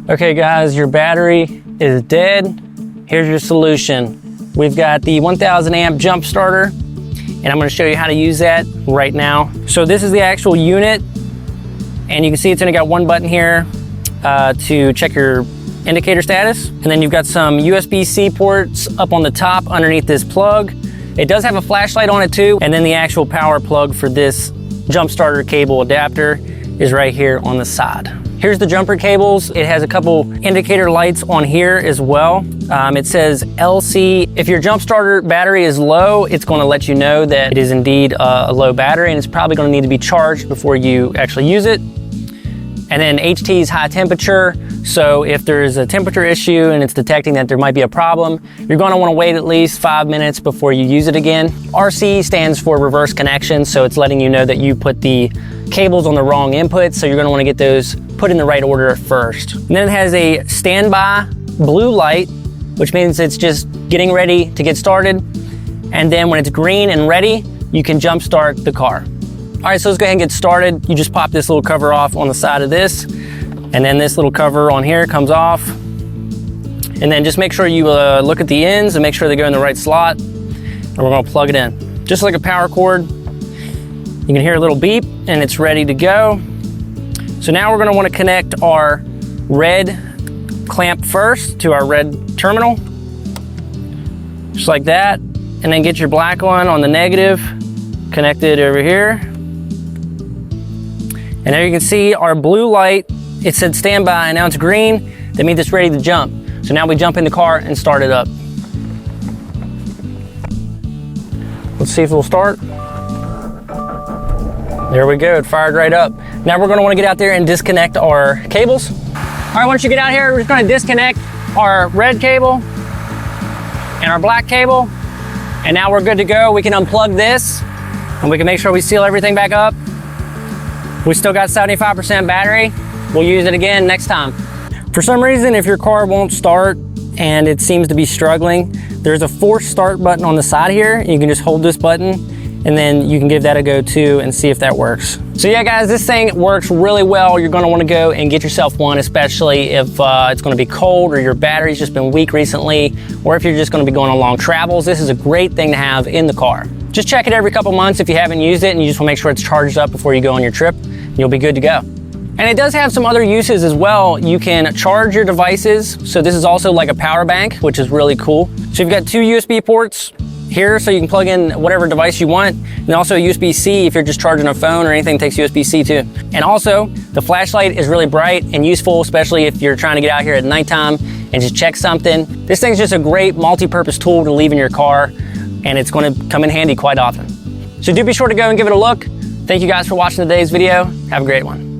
Okay guys, your battery is dead. Here's your solution. We've got the 1000 amp jump starter, and I'm gonna show you how to use that right now. So this is the actual unit, and you can see it's only got one button here to check your indicator status. And then you've got some USB-C ports up on the top underneath this plug. It does have a flashlight on it too, and then the actual power plug for this jump starter cable adapter is right here on the side. Here's the jumper cables. It has a couple indicator lights on here as well. It says LC. If your jump starter battery is low, it's going to let you know that it is indeed a low battery, and it's probably going to need to be charged before you actually use it. And then HT is high temperature. So if there's a temperature issue and it's detecting that there might be a problem, you're going to want to wait at least 5 minutes before you use it again. RC stands for reverse connection. So it's letting you know that you put the cables on the wrong input. So you're going to want to get those put in the right order first. And then it has a standby blue light, which means it's just getting ready to get started. And then when it's green and ready, you can jump start the car. All right, so let's go ahead and get started. You just pop this little cover off on the side of this, and then this little cover on here comes off. And then just make sure you look at the ends and make sure they go in the right slot. And we're gonna plug it in. Just like a power cord, you can hear a little beep and it's ready to go. So now we're gonna wanna connect our red clamp first to our red terminal, just like that. And then get your black one on the negative, connected over here. And there you can see our blue light, it said standby, and now it's green. That means it's ready to jump. So now we jump in the car and start it up. Let's see if it'll start. There we go, it fired right up. Now we're gonna wanna get out there and disconnect our cables. All right, once you get out here, we're just gonna disconnect our red cable and our black cable. And now we're good to go. We can unplug this and we can make sure we seal everything back up. We still got 75% battery. We'll use it again next time. For some reason, if your car won't start and it seems to be struggling, there's a force start button on the side here. You can just hold this button and then you can give that a go too and see if that works. So yeah guys, this thing works really well. You're gonna wanna go and get yourself one, especially if it's gonna be cold or your battery's just been weak recently, or if you're just gonna be going on long travels. This is a great thing to have in the car. Just check it every couple months if you haven't used it, and you just wanna make sure it's charged up before you go on your trip. You'll be good to go. And it does have some other uses as well. You can charge your devices. So this is also like a power bank, which is really cool. So you've got two USB ports here, so you can plug in whatever device you want. And also USB-C if you're just charging a phone or anything takes USB-C too. And also the flashlight is really bright and useful, especially if you're trying to get out here at nighttime and just check something. This thing's just a great multi-purpose tool to leave in your car, and it's gonna come in handy quite often. So do be sure to go and give it a look. Thank you guys for watching today's video. Have a great one.